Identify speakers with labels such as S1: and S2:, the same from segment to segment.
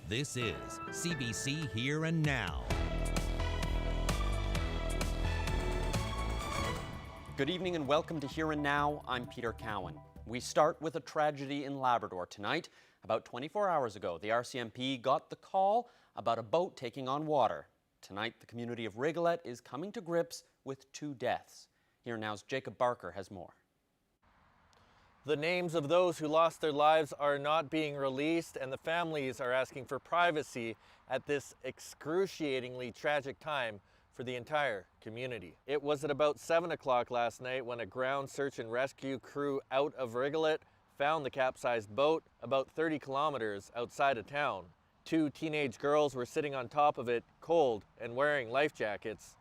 S1: This is CBC Here and Now.
S2: Good evening and welcome to Here and Now. I'm Peter Cowan. We start with a tragedy in Labrador tonight. About 24 hours ago, the RCMP got the call about a boat taking on water. Tonight, the community of Rigolet is coming to grips with 2 deaths. Here Now's Jacob Barker has more.
S3: The names of those who lost their lives are not being released, and the families are asking for privacy at this excruciatingly tragic time for the entire community. It was at about 7 o'clock last night when a ground search and rescue crew out of Rigolet found the capsized boat about 30 kilometers outside of town. 2 teenage girls were sitting on top of it, cold and wearing life jackets.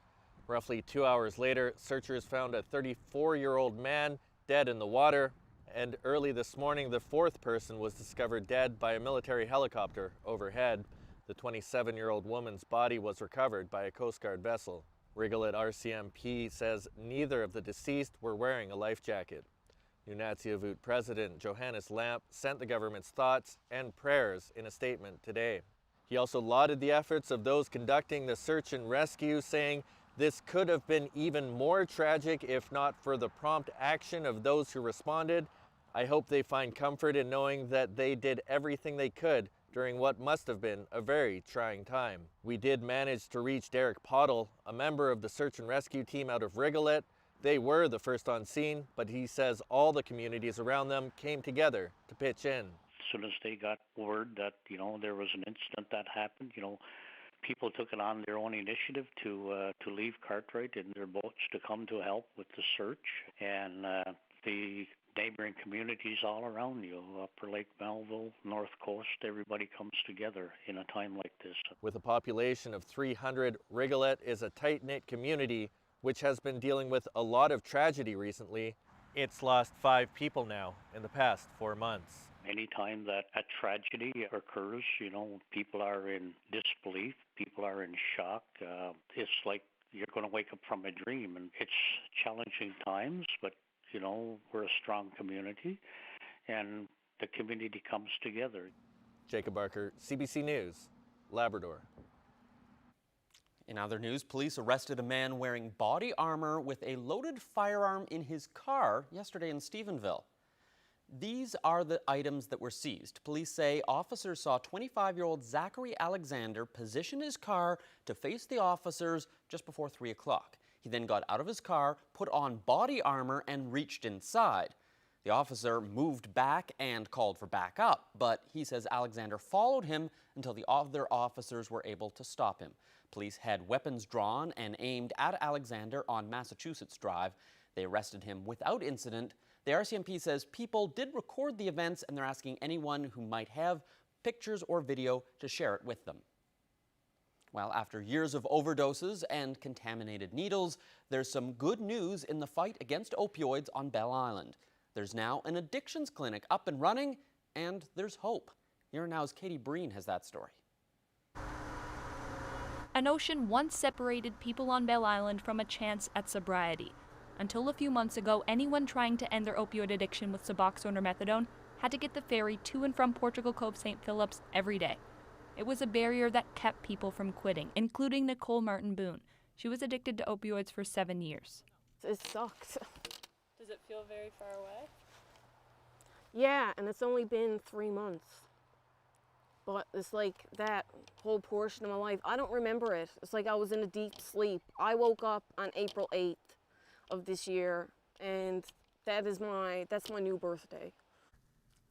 S3: Roughly 2 hours later, searchers found a 34-year-old man dead in the water. And early this morning, the 4th person was discovered dead by a military helicopter overhead. The 27-year-old woman's body was recovered by a Coast Guard vessel. Rigolet RCMP says neither of the deceased were wearing a life jacket. Nunatsiavut President Johannes Lamp sent the government's thoughts and prayers in a statement today. He also lauded the efforts of those conducting the search and rescue, saying this could have been even more tragic if not for the prompt action of those who responded. I hope they find comfort in knowing that they did everything they could during what must have been a very trying time. We did manage to reach Derek Pottle, a member of the search and rescue team out of Rigolet. They were the first on scene, but he says all the communities around them came together to pitch in.
S4: As soon as they got word that, there was an incident that happened, people took it on their own initiative to leave Cartwright in their boats to come to help with the search. And the neighboring communities all around you, Upper Lake Melville, North Coast, everybody comes together in a time like this.
S3: With a population of 300, Rigolet is a tight-knit community which has been dealing with a lot of tragedy recently. It's lost 5 people now in the past 4 months.
S4: Anytime that a tragedy occurs, people are in disbelief, people are in shock. It's like you're going to wake up from a dream, and it's challenging times, but we're a strong community, and the community comes together.
S3: Jacob Barker, CBC News, Labrador.
S2: In other news, police arrested a man wearing body armor with a loaded firearm in his car yesterday in Stephenville. These are the items that were seized. Police say officers saw 25-year-old Zachary Alexander position his car to face the officers just before 3 o'clock. He then got out of his car, put on body armor, and reached inside. The officer moved back and called for backup, but he says Alexander followed him until the other officers were able to stop him. Police had weapons drawn and aimed at Alexander on Massachusetts Drive. They arrested him without incident. The RCMP says people did record the events, and they're asking anyone who might have pictures or video to share it with them. Well, after years of overdoses and contaminated needles, there's some good news in the fight against opioids on Bell Island. There's now an addictions clinic up and running, and there's hope. Here Now's Katie Breen has that story.
S5: An ocean once separated people on Bell Island from a chance at sobriety. Until a few months ago, anyone trying to end their opioid addiction with Suboxone or methadone had to get the ferry to and from Portugal Cove St. Phillips every day. It was a barrier that kept people from quitting, including Nicole Martin-Boone. She was addicted to opioids for 7 years.
S6: It sucked.
S7: Does it feel very far away?
S6: Yeah, and it's only been 3 months. But it's like that whole portion of my life, I don't remember it. It's like I was in a deep sleep. I woke up on April 8th of this year, and that's my new birthday.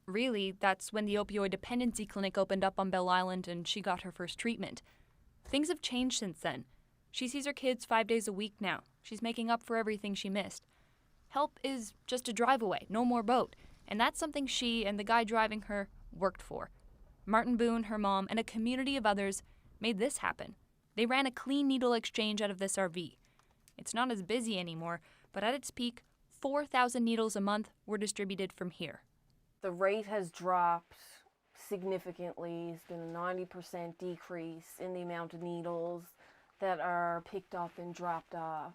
S5: Really, that's when the opioid dependency clinic opened up on Bell Island and she got her first treatment. Things have changed since then. She sees her kids 5 days a week now. She's making up for everything she missed. Help is just a drive away, no more boat. And that's something she and the guy driving her worked for. Martin Boone, her mom, and a community of others made this happen. They ran a clean needle exchange out of this RV. It's not as busy anymore, but at its peak, 4,000 needles a month were distributed from here.
S6: The rate has dropped significantly. It's been a 90% decrease in the amount of needles that are picked up and dropped off.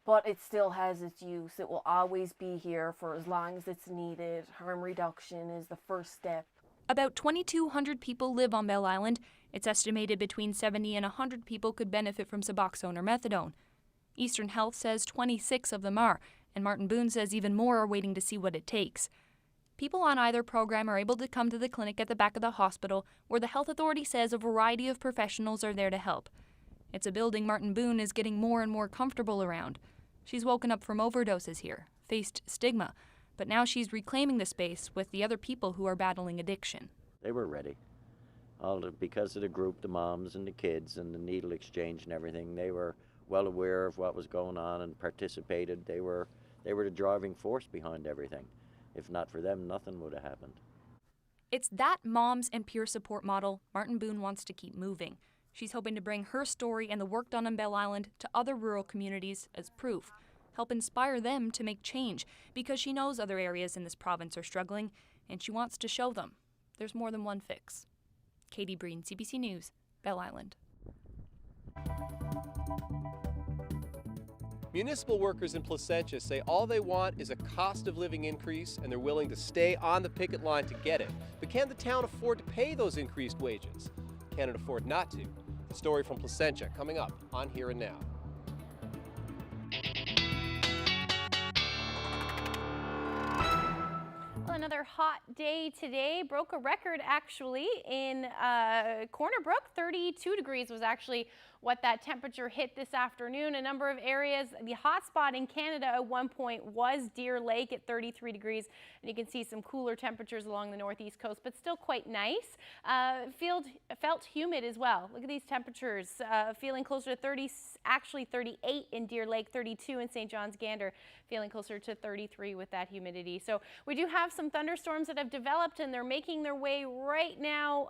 S6: But it still has its use. It will always be here for as long as it's needed. Harm reduction is the first step.
S5: About 2,200 people live on Bell Island, It's estimated between 70 and 100 people could benefit from Suboxone or methadone. Eastern Health says 26 of them are, and Martin Boone says even more are waiting to see what it takes. People on either program are able to come to the clinic at the back of the hospital, where the health authority says a variety of professionals are there to help. It's a building Martin Boone is getting more and more comfortable around. She's woken up from overdoses here, faced stigma, but now she's reclaiming the space with the other people who are battling addiction.
S8: They were ready. Because of the group, the moms and the kids and the needle exchange and everything, they were well aware of what was going on and participated. They were the driving force behind everything. If not for them, nothing would have happened.
S5: It's that moms and peer support model Martin Boone wants to keep moving. She's hoping to bring her story and the work done on Bell Island to other rural communities as proof, help inspire them to make change, because she knows other areas in this province are struggling, and she wants to show them there's more than one fix. Katie Breen, CBC News, Bell Island.
S9: Municipal workers in Placentia say all they want is a cost of living increase, and they're willing to stay on the picket line to get it. But can the town afford to pay those increased wages? Can it afford not to? The story from Placentia coming up on Here and Now.
S10: Well, another hot day today. Broke a record actually in Corner Brook. 32 degrees was actually what that temperature hit this afternoon. A number of areas, the hot spot in Canada at one point was Deer Lake at 33 degrees. And you can see some cooler temperatures along the northeast coast, but still quite nice. Felt humid as well. Look at these temperatures, feeling closer to 30, actually 38 in Deer Lake, 32 in St. John's Gander, feeling closer to 33 with that humidity. So we do have some thunderstorms that have developed, and they're making their way right now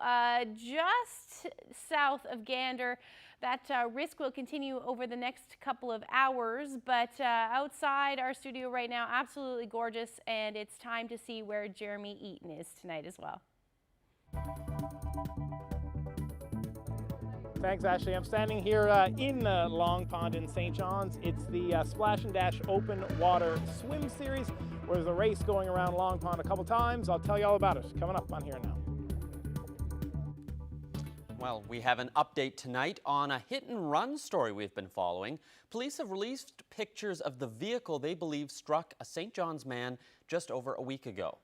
S10: just south of Gander. That risk will continue over the next couple of hours, but outside our studio right now, absolutely gorgeous, and it's time to see where Jeremy Eaton is tonight as well.
S11: Thanks, Ashley. I'm standing here in Long Pond in St. John's. It's the Splash and Dash Open Water Swim Series, where there's a race going around Long Pond a couple times. I'll tell you all about it coming up on Here Now.
S2: Well, we have an update tonight on a hit-and-run story we've been following. Police have released pictures of the vehicle they believe struck a St. John's man just over a week ago.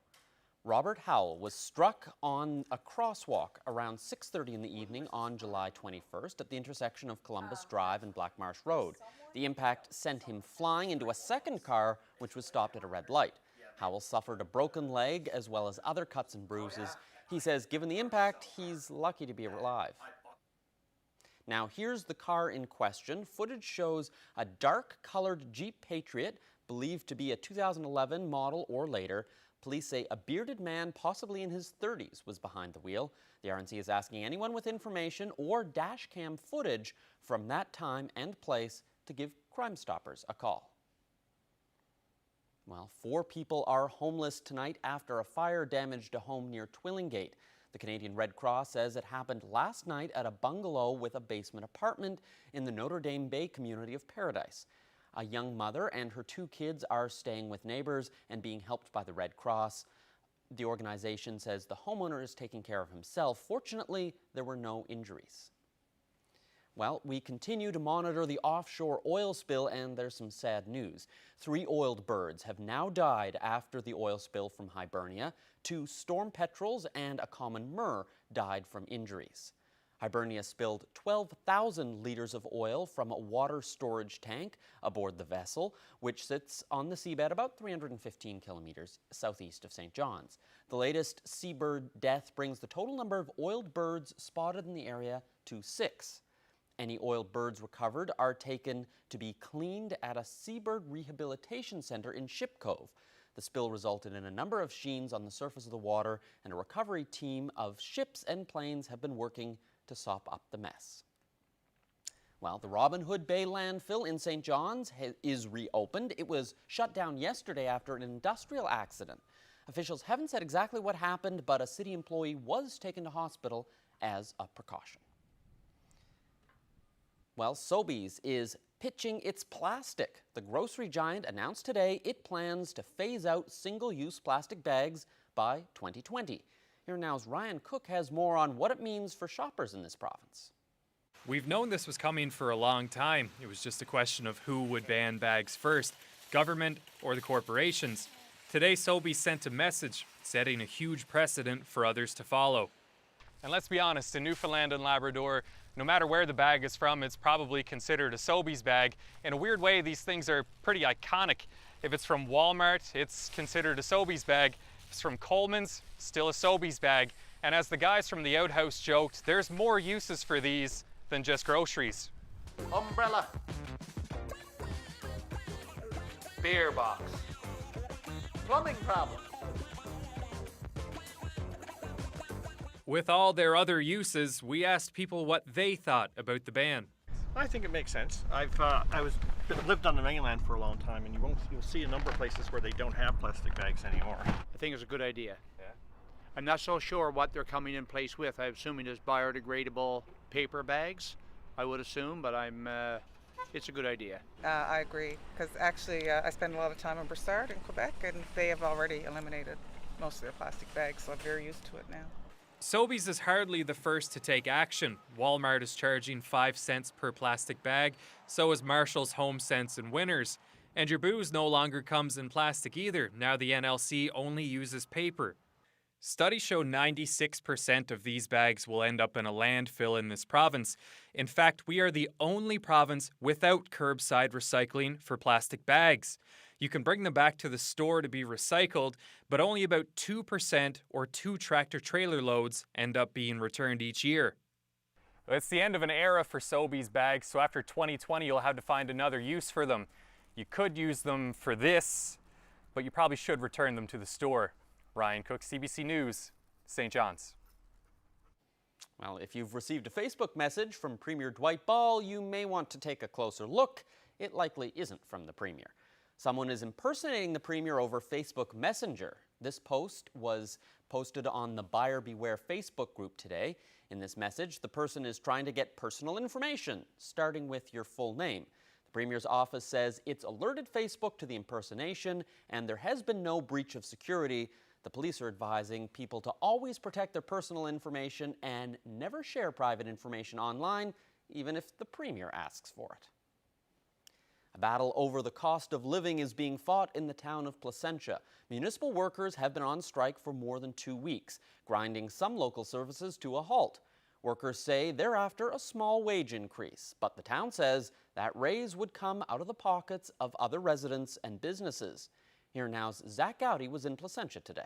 S2: Robert Howell was struck on a crosswalk around 6:30 in the evening on July 21st at the intersection of Columbus Drive and Black Marsh Road. The impact sent him flying into a second car, which was stopped at a red light. Howell suffered a broken leg as well as other cuts and bruises. He says given the impact, he's lucky to be alive. Now here's the car in question. Footage shows a dark-colored Jeep Patriot, believed to be a 2011 model or later. Police say a bearded man, possibly in his 30s, was behind the wheel. The RNC is asking anyone with information or dash cam footage from that time and place to give Crime Stoppers a call. Well, 4 people are homeless tonight after a fire damaged a home near Twillingate. The Canadian Red Cross says it happened last night at a bungalow with a basement apartment in the Notre Dame Bay community of Paradise. A young mother and her 2 kids are staying with neighbors and being helped by the Red Cross. The organization says the homeowner is taking care of himself. Fortunately, there were no injuries. Well, we continue to monitor the offshore oil spill, and there's some sad news. 3 oiled birds have now died after the oil spill from Hibernia. 2 storm petrels and a common murre died from injuries. Hibernia spilled 12,000 liters of oil from a water storage tank aboard the vessel, which sits on the seabed about 315 kilometers southeast of St. John's. The latest seabird death brings the total number of oiled birds spotted in the area to 6. Any oiled birds recovered are taken to be cleaned at a seabird rehabilitation center in Ship Cove. The spill resulted in a number of sheens on the surface of the water, and a recovery team of ships and planes have been working to sop up the mess. Well, the Robin Hood Bay landfill in St. John's is reopened. It was shut down yesterday after an industrial accident. Officials haven't said exactly what happened, but a city employee was taken to hospital as a precaution. Well, Sobeys is pitching its plastic. The grocery giant announced today it plans to phase out single-use plastic bags by 2020. Here now's Ryan Cook has more on what it means for shoppers in this province.
S12: We've known this was coming for a long time. It was just a question of who would ban bags first, government or the corporations. Today, Sobeys sent a message, setting a huge precedent for others to follow. And let's be honest, in Newfoundland and Labrador, no matter where the bag is from, it's probably considered a Sobeys bag. In a weird way, these things are pretty iconic. If it's from Walmart, it's considered a Sobeys bag. If it's from Coleman's, still a Sobeys bag. And as the guys from the Outhouse joked, there's more uses for these than just groceries.
S3: Umbrella. Beer box. Plumbing problem.
S12: With all their other uses, we asked people what they thought about the ban.
S13: I think it makes sense. I've lived on the mainland for a long time, and you'll see a number of places where they don't have plastic bags anymore.
S14: I think it's a good idea. Yeah. I'm not so sure what they're coming in place with. I'm assuming it's biodegradable paper bags, I would assume, but it's a good idea.
S15: I agree, because actually I spend a lot of time in Brossard in Quebec, and they have already eliminated most of their plastic bags, so I'm very used to it now.
S12: Sobeys is hardly the first to take action. Walmart is charging 5 cents per plastic bag, so is Marshall's Home Sense and Winners. And your booze no longer comes in plastic either. Now the NLC only uses paper. Studies show 96% of these bags will end up in a landfill in this province. In fact, we are the only province without curbside recycling for plastic bags. You can bring them back to the store to be recycled, but only about 2% or 2 tractor-trailer loads end up being returned each year. It's the end of an era for Sobeys bags, so after 2020 you'll have to find another use for them. You could use them for this, but you probably should return them to the store. Ryan Cook, CBC News, St. John's.
S2: Well, if you've received a Facebook message from Premier Dwight Ball, you may want to take a closer look. It likely isn't from the Premier. Someone is impersonating the Premier over Facebook Messenger. This post was posted on the Buyer Beware Facebook group today. In this message, the person is trying to get personal information, starting with your full name. The Premier's office says it's alerted Facebook to the impersonation, and there has been no breach of security. The police are advising people to always protect their personal information and never share private information online, even if the Premier asks for it. A battle over the cost of living is being fought in the town of Placentia. Municipal workers have been on strike for more than 2 weeks, grinding some local services to a halt. Workers say they're after a small wage increase, but the town says that raise would come out of the pockets of other residents and businesses. Here now's Zach Gowdy was in Placentia today.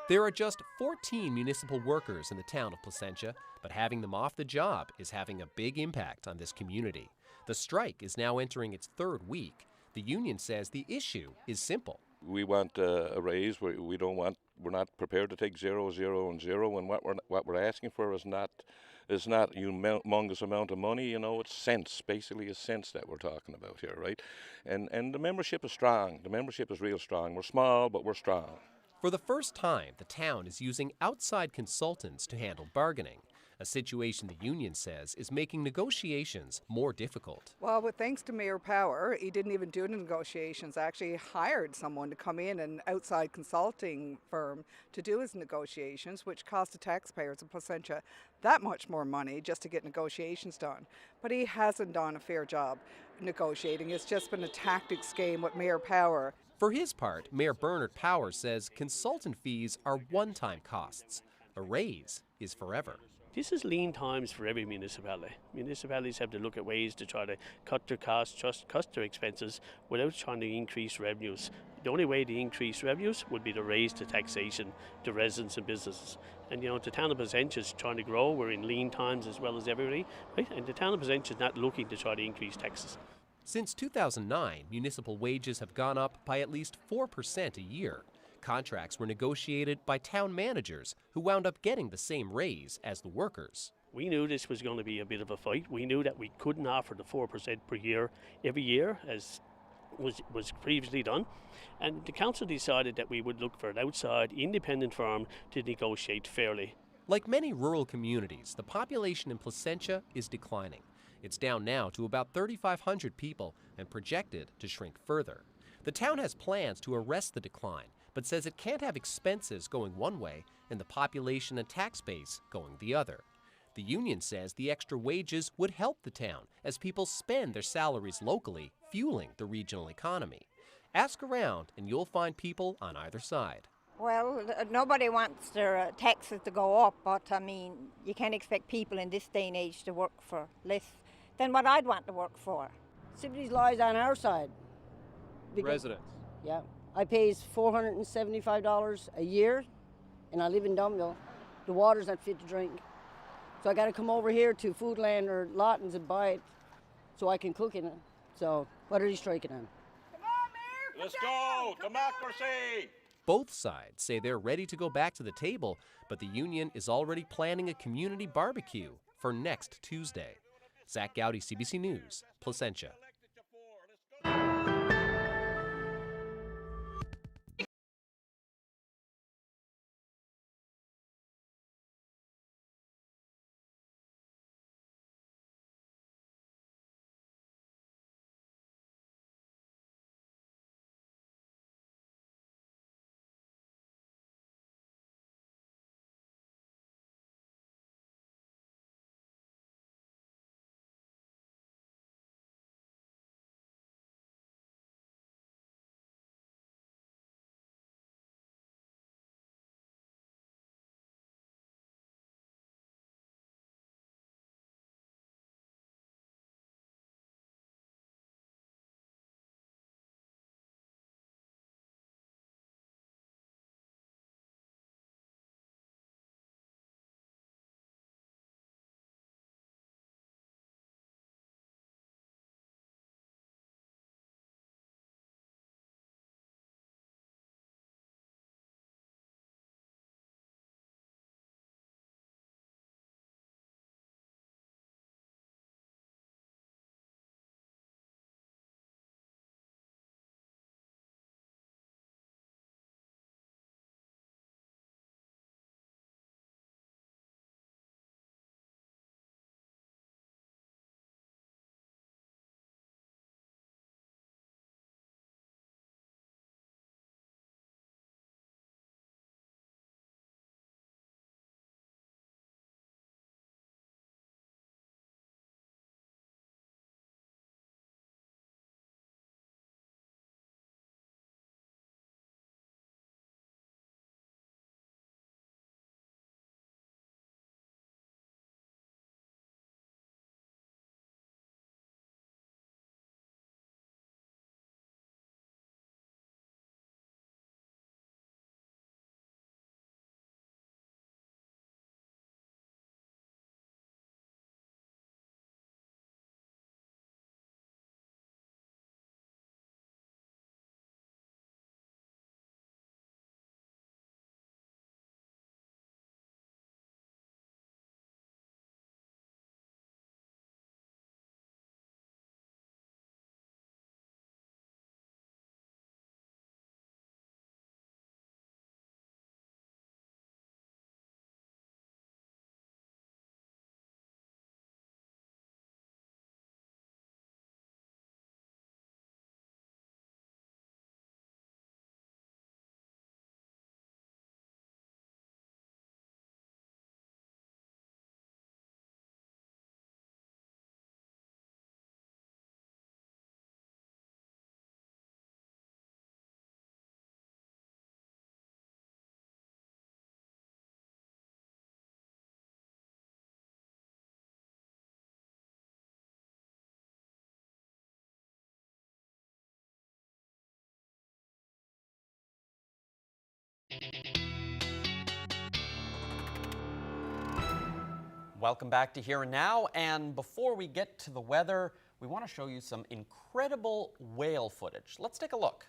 S16: There are just 14 municipal workers in the town of Placentia, but having them off the job is having a big impact on this community. The strike is now entering its 3rd week. The union says the issue is simple.
S17: We want a raise. We're not prepared to take 0, 0, and 0, and what we're asking for is not a humongous amount of money. You know, it's cents, basically it's cents that we're talking about here, right? And the membership is strong. The membership is real strong. We're small, but we're strong.
S16: For the first time, the town is using outside consultants to handle bargaining, a situation the union says is making negotiations more difficult.
S18: Well, but thanks to Mayor Power, he didn't even do the negotiations. Actually hired someone to come in, an outside consulting firm, to do his negotiations, which cost the taxpayers of Placentia that much more money just to get negotiations done. But he hasn't done a fair job negotiating. It's just been a tactics game with Mayor Power.
S16: For his part, Mayor Bernard Power says consultant fees are one-time costs. A raise is forever.
S19: This is lean times for every municipality. Municipalities have to look at ways to try to cut their costs, cut their expenses without trying to increase revenues. The only way to increase revenues would be to raise the taxation to residents and businesses. And you know, the town of Placentia is trying to grow. We're in lean times as well as everybody, right? And the town of Placentia is not looking to try to increase taxes.
S16: Since 2009, municipal wages have gone up by at least 4% a year. Contracts were negotiated by town managers who wound up getting the same raise as the workers.
S19: We knew this was going to be a bit of a fight. We knew that we couldn't offer the 4% per year every year as was previously done. And the council decided that we would look for an outside independent firm to negotiate fairly.
S16: Like many rural communities, the population in Placentia is declining. It's down now to about 3,500 people and projected to shrink further. The town has plans to arrest the decline, but says it can't have expenses going one way and the population and tax base going the other. The union says the extra wages would help the town as people spend their salaries locally, fueling the regional economy. Ask around and you'll find people on either side.
S20: Well, nobody wants their taxes to go up, but I mean, you can't expect people in this day and age to work for less than what I'd want to work for.
S21: Cities lies on our side.
S9: Residents.
S21: Yeah. I pays $475 a year, and I live in Dumbville. The water's not fit to drink. So I got to come over here to Foodland or Lawton's and buy it so I can cook in it. So what are you striking on?
S17: Let's go! Democracy!
S16: Both sides say they're ready to go back to the table, but the union is already planning a community barbecue for next Tuesday. Zach Gowdy, CBC News, Placentia.
S2: Welcome back to Here and Now, and before we get to the weather, we want to show you some incredible whale footage. Let's take a look.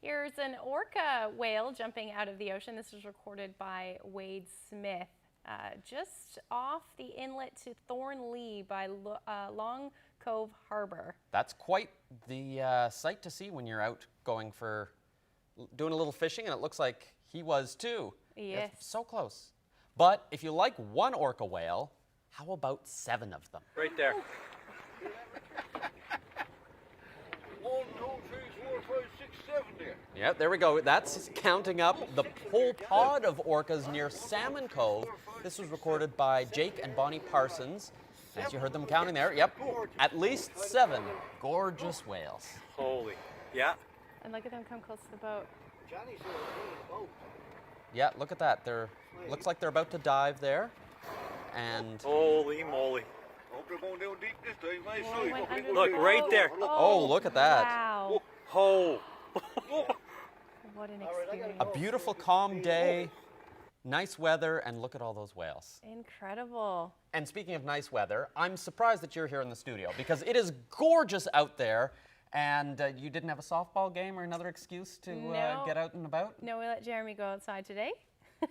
S10: Here's an orca whale jumping out of the ocean. This was recorded by Wade Smith just off the inlet to Thornlea by Long Cove Harbor.
S2: That's quite the sight to see when you're out doing a little fishing, and it looks like he was too.
S10: Yes.
S2: It's so close. But if you like one orca whale, how about 7 of them?
S13: Right there.
S1: 1, 2, 3, 4, 5, 6, 7 there.
S2: Yeah, there we go. That's counting up the whole pod of orcas near Salmon Cove. This was recorded by Jake and Bonnie Parsons. As you heard them counting there, yep, at least 7 gorgeous whales.
S3: Holy, yeah.
S10: And look at them come close to the boat.
S2: Yeah, look at that. Looks like they're about to dive there. And
S3: holy moly.
S1: Hope they're going down deep this time.
S3: Look, right there.
S2: Oh, look at that.
S10: Wow.
S3: Oh.
S10: What an experience.
S2: A beautiful, calm day, nice weather, and look at all those whales.
S10: Incredible.
S2: And speaking of nice weather, I'm surprised that you're here in the studio because it is gorgeous out there. And you didn't have a softball game or another excuse to get out and about?
S10: No, we let Jeremy go outside today.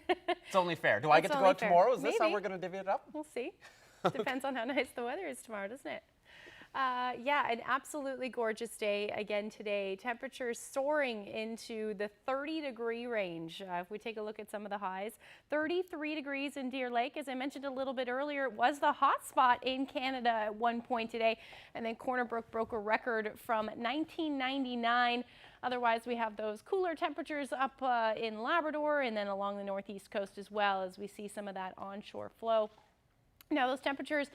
S2: It's only fair. Do I get to go out tomorrow? Is this how
S10: Maybe.
S2: we're going to divvy it up?
S10: We'll see. Depends on how nice the weather is tomorrow, doesn't it? Yeah, an absolutely gorgeous day again today. Temperatures soaring into the 30-degree range. If we take a look at some of the highs, 33 degrees in Deer Lake. As I mentioned a little bit earlier, it was the hot spot in Canada at one point today. And then Corner Brook broke a record from 1999. Otherwise, we have those cooler temperatures up in Labrador and then along the northeast coast as well as we see some of that onshore flow. Now, those temperatures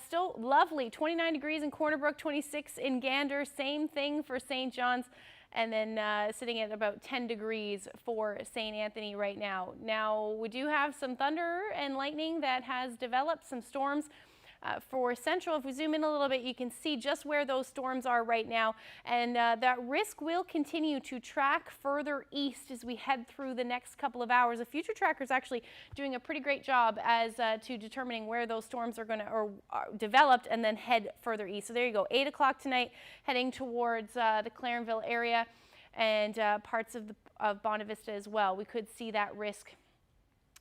S10: still lovely. 29 degrees in Corner Brook, 26 in Gander. Same thing for St. John's. And then sitting at about 10 degrees for St. Anthony right now. Now, we do have some thunder and lightning that has developed, some storms. For Central, if we zoom in a little bit, you can see just where those storms are right now. And that risk will continue to track further east as we head through the next couple of hours. The future tracker is actually doing a pretty great job as to determining where those storms are going to are developed and then head further east. So there you go, 8 o'clock tonight, heading towards the Clarenville area and parts of Bonavista as well. We could see that risk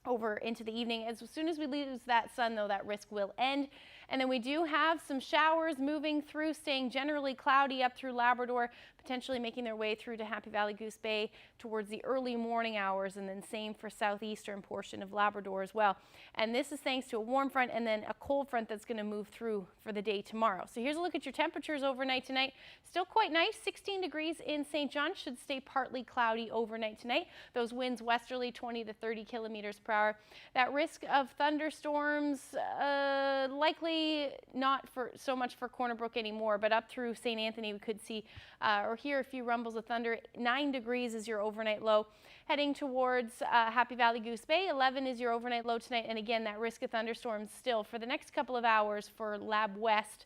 S10: over into the evening. As soon as we lose that sun, though, that risk will end. And then we do have some showers moving through, staying generally cloudy up through Labrador, potentially making their way through to Happy Valley Goose Bay towards the early morning hours, and then same for southeastern portion of Labrador as well. And this is thanks to a warm front and then a cold front that's going to move through for the day tomorrow. So here's a look at your temperatures overnight tonight. Still quite nice, 16 degrees in St. John. Should stay partly cloudy overnight tonight. Those winds westerly 20 to 30 kilometers per hour. That risk of thunderstorms likely not for so much for Corner Brook anymore, but up through St. Anthony we could see or hear a few rumbles of thunder. 9 degrees is your overnight low. Heading towards Happy Valley Goose Bay, 11 is your overnight low tonight. And again, that risk of thunderstorms still for the next couple of hours for Lab West.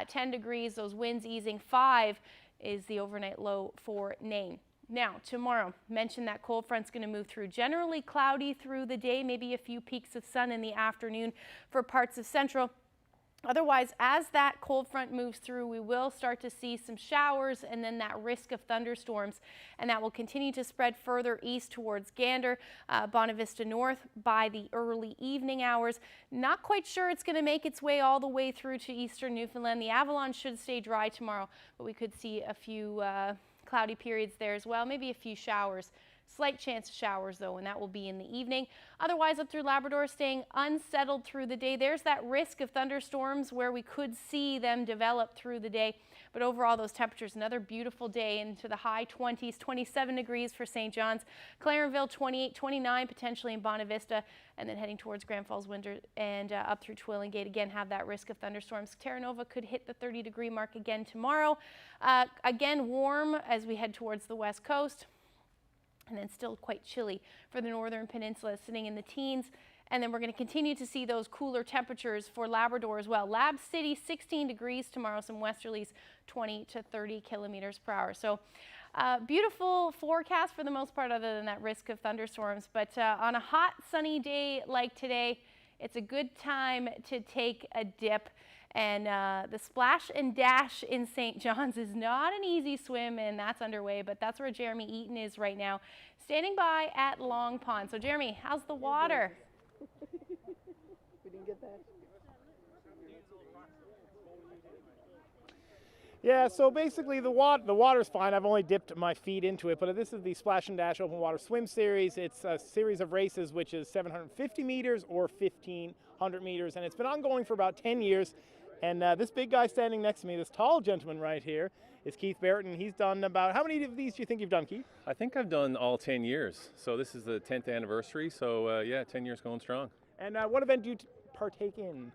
S10: 10 degrees, those winds easing. 5 is the overnight low for Nain. Now, tomorrow, mentioned that cold front's going to move through. Generally cloudy through the day, maybe a few peaks of sun in the afternoon for parts of Central. Otherwise, as that cold front moves through, we will start to see some showers and then that risk of thunderstorms. And that will continue to spread further east towards Gander, Bonavista North by the early evening hours. Not quite sure it's going to make its way all the way through to eastern Newfoundland. The Avalon should stay dry tomorrow, but we could see a few cloudy periods there as well, maybe a few showers. Slight chance of showers, though, and that will be in the evening. Otherwise, up through Labrador, staying unsettled through the day. There's that risk of thunderstorms where we could see them develop through the day. But overall, those temperatures, another beautiful day into the high 20s, 27 degrees for St. John's. Clarenville, 28, 29, potentially in Bonavista, and then heading towards Grand Falls, Windsor, and up through Twillingate. Again, have that risk of thunderstorms. Terra Nova could hit the 30-degree mark again tomorrow. Again, warm as we head towards the west coast. And then still quite chilly for the northern peninsula, sitting in the teens. And then we're going to continue to see those cooler temperatures for Labrador as well. Lab City, 16 degrees tomorrow, some westerlies, 20 to 30 kilometers per hour. So beautiful forecast for the most part, other than that risk of thunderstorms. But on a hot, sunny day like today, it's a good time to take a dip. And the splash and dash in St. John's is not an easy swim, and that's underway, but that's where Jeremy Eaton is right now, standing by at Long Pond. So Jeremy, how's the water?
S11: We didn't get that. Yeah, so basically the water's fine. I've only dipped my feet into it, but this is the Splash and Dash Open Water Swim Series. It's a series of races, which is 750 meters or 1,500 meters, and it's been ongoing for about 10 years. And this big guy standing next to me, this tall gentleman right here, is Keith Barrett, and he's done about, how many of these do you think you've done, Keith?
S4: I think I've done all 10 years. So this is the 10th anniversary. So yeah, 10 years going strong.
S11: And what event do you partake in?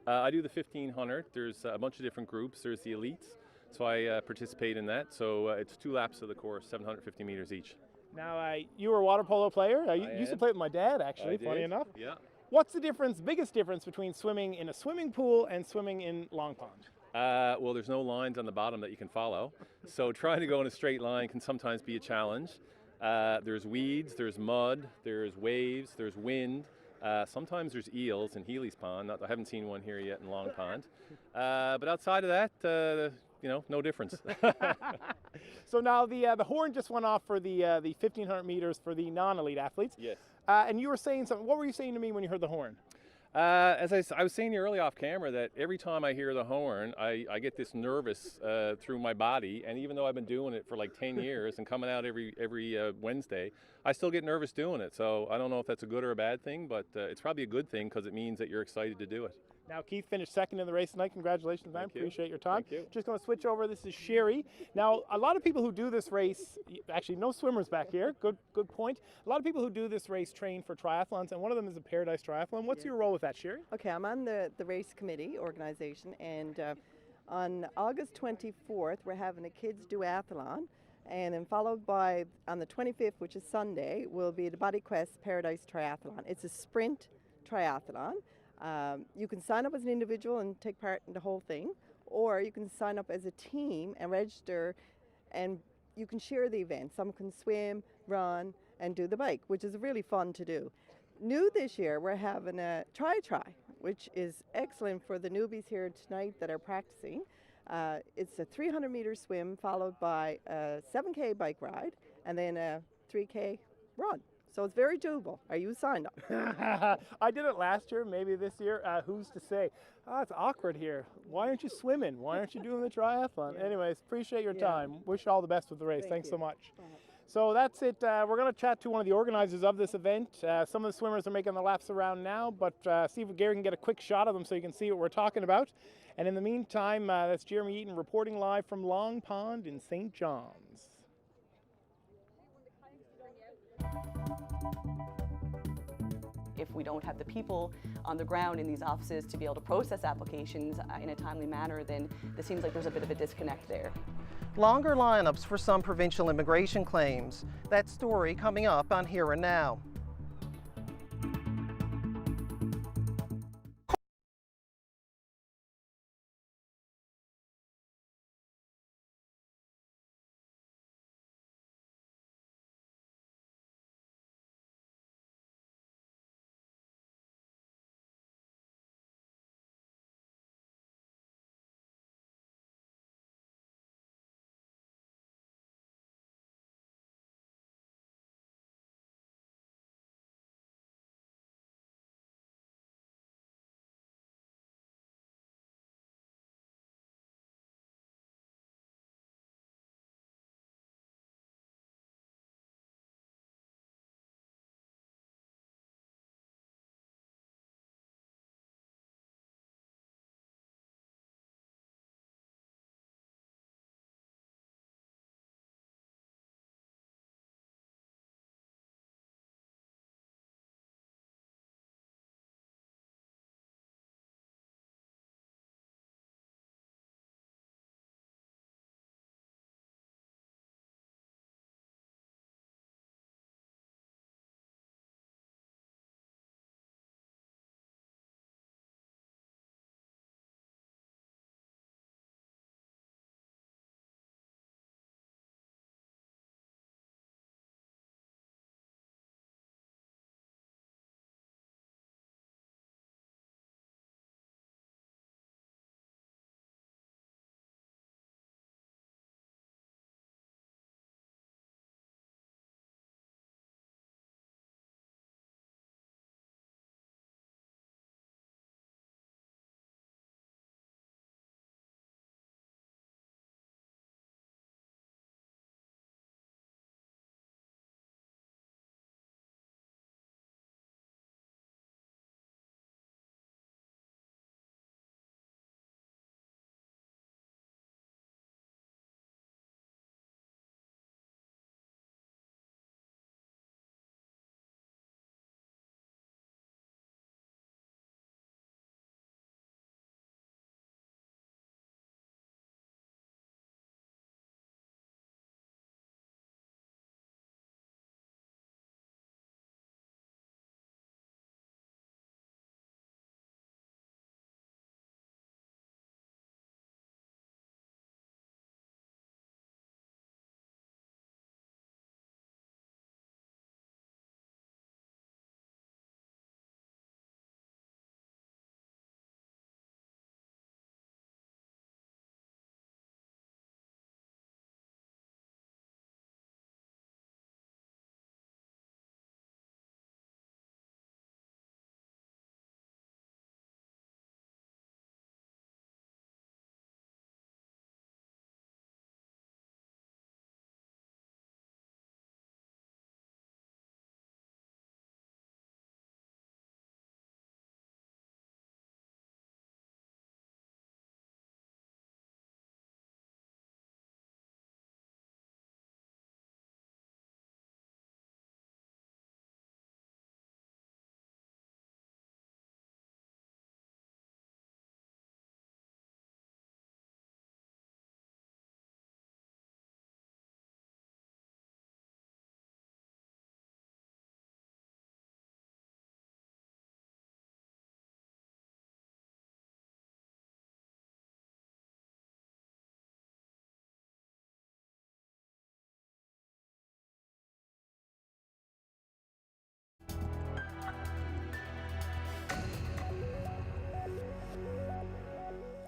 S4: I do the 1500. There's a bunch of different groups. There's the elites. So I participate in that. So it's 2 laps of the course, 750 meters each.
S11: Now, you were a water polo player. You used to play with my dad, actually, funny enough.
S4: Yeah.
S11: What's the biggest difference between swimming in a swimming pool and swimming in Long Pond?
S4: Well, there's no lines on the bottom that you can follow. So trying to go in a straight line can sometimes be a challenge. There's weeds, there's mud, there's waves, there's wind. Sometimes there's eels in Healy's Pond. I haven't seen one here yet in Long Pond. But outside of that, no difference.
S11: So now the horn just went off for the 1,500 meters for the non-elite athletes.
S4: Yes.
S11: And you were saying something. What were you saying to me when you heard the horn?
S4: As I was saying early off camera, that every time I hear the horn, I get this nervous through my body. And even though I've been doing it for like 10 years and coming out every Wednesday, I still get nervous doing it. So I don't know if that's a good or a bad thing, but it's probably a good thing because it means that you're excited to do it.
S11: Now, Keith finished second in the race tonight. Congratulations, man. Appreciate your time.
S4: Thank you.
S11: Just going to switch over. This is Sherry. Now, a lot of people who do this race, actually no swimmers back here. Good point. A lot of people who do this race train for triathlons, and one of them is a Paradise Triathlon. What's your role with that, Sherry?
S22: Okay, I'm on the race committee organization, and on August 24th, we're having a kids duathlon, and then followed by, on the 25th, which is Sunday, will be the Body Quest Paradise Triathlon. It's a sprint triathlon. You can sign up as an individual and take part in the whole thing, or you can sign up as a team and register, and you can share the event. Some can swim, run, and do the bike, which is really fun to do. New this year, we're having a try, which is excellent for the newbies here tonight that are practicing. It's a 300-meter swim followed by a 7K bike ride and then a 3K run. So it's very doable. Are you signed up?
S11: I did it last year, maybe this year. Who's to say? It's awkward here. Why aren't you swimming? Why aren't you doing the triathlon? Yeah. Anyways, appreciate your time. Wish you all the best with the race. Thanks so much. So that's it. We're going to chat to one of the organizers of this event. Some of the swimmers are making the laps around now, but see if Gary can get a quick shot of them so you can see what we're talking about. And in the meantime, that's Jeremy Eaton reporting live from Long Pond in St. John's.
S23: If we don't have the people on the ground in these offices to be able to process applications in a timely manner, then it seems like there's a bit of a disconnect there.
S24: Longer lineups for some provincial immigration claims. That story coming up on Here and Now.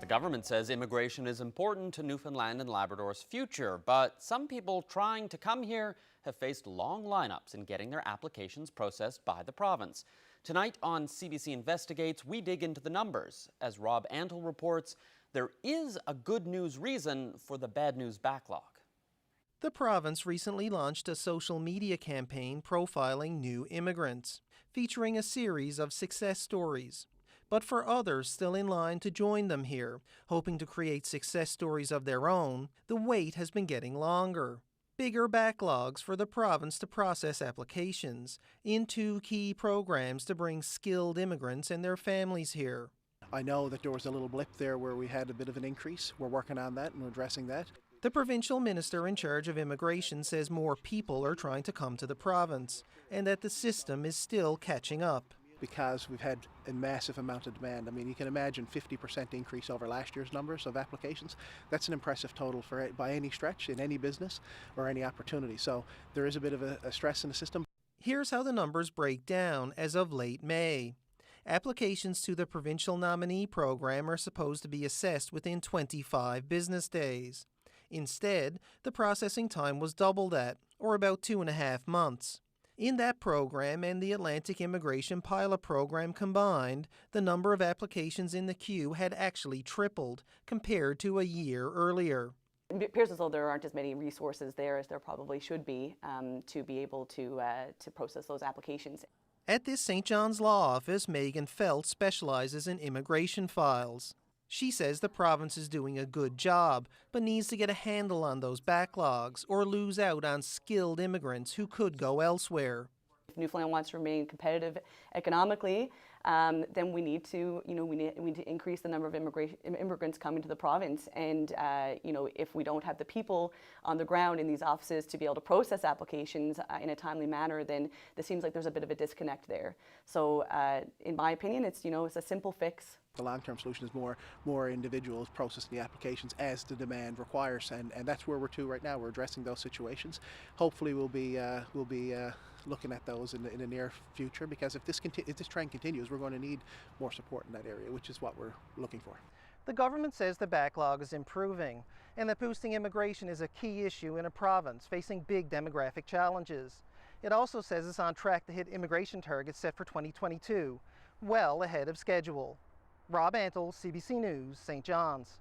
S2: government says immigration is important to Newfoundland and Labrador's future, but some people trying to come here have faced long lineups in getting their applications processed by the province. Tonight on CBC Investigates, we dig into the numbers. As Rob Antle reports, there is a good news reason for the bad news backlog.
S24: The province recently launched a social media campaign profiling new immigrants, featuring a series of success stories. But for others still in line to join them here, hoping to create success stories of their own, the wait has been getting longer. Bigger backlogs for the province to process applications in 2 key programs to bring skilled immigrants and their families here.
S5: I know that there was a little blip there where we had a bit of an increase. We're working on that and we're addressing that.
S24: The provincial minister in charge of immigration says more people are trying to come to the province and that the system is still catching up.
S5: Because we've had a massive amount of demand. I mean, you can imagine 50% increase over last year's numbers of applications. That's an impressive total by any stretch in any business or any opportunity. So there is a bit of a stress in the system.
S24: Here's how the numbers break down as of late May. Applications to the provincial nominee program are supposed to be assessed within 25 business days. Instead, the processing time was double that, or about 2.5 months. In that program and the Atlantic Immigration Pilot Program combined, the number of applications in the queue had actually tripled compared to a year earlier.
S23: It appears as though there aren't as many resources there as there probably should be to be able to process those applications.
S24: At this St. John's Law Office, Megan Felt specializes in immigration files. She says the province is doing a good job, but needs to get a handle on those backlogs or lose out on skilled immigrants who could go elsewhere.
S23: If Newfoundland wants to remain competitive economically, then we need to, we need to increase the number of immigrants coming to the province. And if we don't have the people on the ground in these offices to be able to process applications in a timely manner, then it seems like there's a bit of a disconnect there. So, in my opinion, it's a simple fix.
S5: The long-term solution is more individuals processing the applications as the demand requires, and that's where we're to right now. We're addressing those situations. Hopefully, we'll be looking at those in the near future, because if this trend continues, we're going to need more support in that area, which is what we're looking for.
S24: The government says the backlog is improving and that boosting immigration is a key issue in a province facing big demographic challenges. It also says it's on track to hit immigration targets set for 2022, well ahead of schedule. Rob Antle, CBC News, St. John's.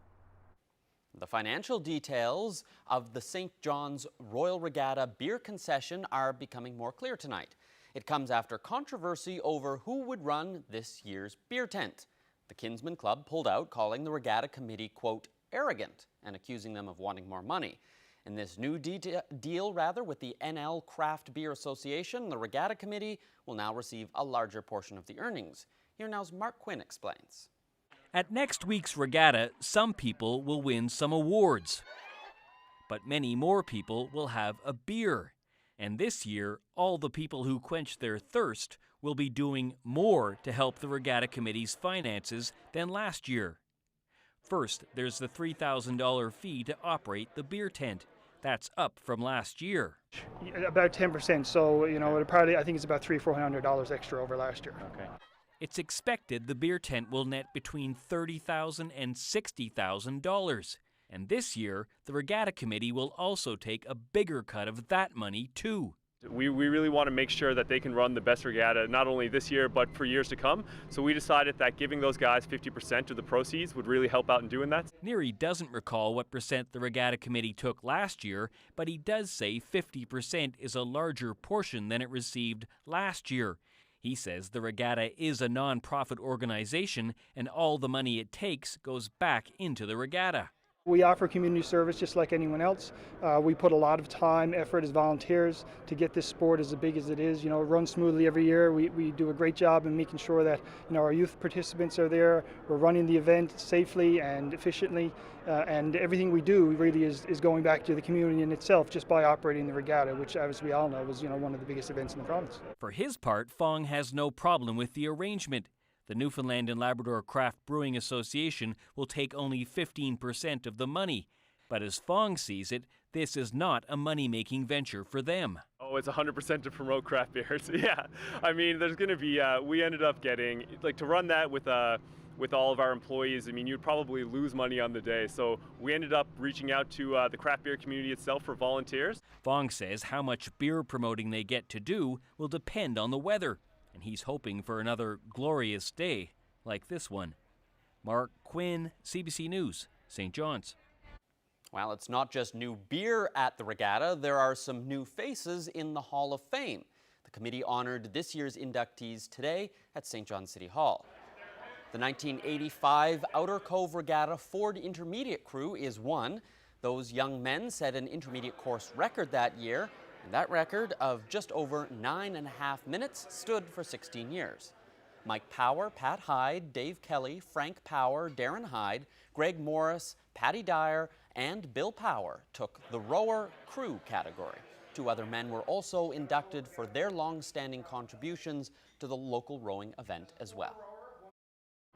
S2: The financial details of the St. John's Royal Regatta beer concession are becoming more clear tonight. It comes after controversy over who would run this year's beer tent. The Kinsman Club pulled out, calling the regatta committee, quote, arrogant, and accusing them of wanting more money. In this new deal with the NL Craft Beer Association, the regatta committee will now receive a larger portion of the earnings. Here now's Mark Quinn explains.
S6: At next week's regatta, some people will win some awards, but many more people will have a beer. And this year, all the people who quench their thirst will be doing more to help the regatta committee's finances than last year. First, there's the $3,000 fee to operate the beer tent. That's up from last year.
S7: About 10%, so I think it's about $300-400 extra over last year.
S6: Okay. It's expected the beer tent will net between $30,000 and $60,000. And this year, the regatta committee will also take a bigger cut of that money too.
S8: We really want to make sure that they can run the best regatta not only this year but for years to come. So we decided that giving those guys 50% of the proceeds would really help out in doing that.
S6: Neary doesn't recall what percent the regatta committee took last year, but he does say 50% is a larger portion than it received last year. He says the regatta is a non-profit organization and all the money it takes goes back into the regatta.
S7: We offer community service just like anyone else. We put a lot of time, effort as volunteers to get this sport as big as it is. It runs smoothly every year. We do a great job in making sure that our youth participants are there. We're running the event safely and efficiently, and everything we do really is going back to the community in itself just by operating the regatta, which, as we all know, was one of the biggest events in the province.
S6: For his part, Fong has no problem with the arrangement. The Newfoundland and Labrador Craft Brewing Association will take only 15% of the money. But as Fong sees it, this is not a money-making venture for them.
S8: Oh, it's 100% to promote craft beers. Yeah, I mean, there's going to be, we ended up getting, to run that with with all of our employees, I mean, you'd probably lose money on the day. So we ended up reaching out to the craft beer community itself for volunteers.
S6: Fong says how much beer promoting they get to do will depend on the weather, and he's hoping for another glorious day like this one. Mark Quinn, CBC News, St. John's.
S2: Well, it's not just new beer at the regatta. There are some new faces in the Hall of Fame. The committee honored this year's inductees today at St. John's City Hall. The 1985 Outer Cove Regatta Ford Intermediate crew is one. Those young men set an intermediate course record that year, and that record of just over 9.5 minutes stood for 16 years. Mike Power, Pat Hyde, Dave Kelly, Frank Power, Darren Hyde, Greg Morris, Patty Dyer, and Bill Power took the rower crew category. 2 other men were also inducted for their long-standing contributions to the local rowing event as well.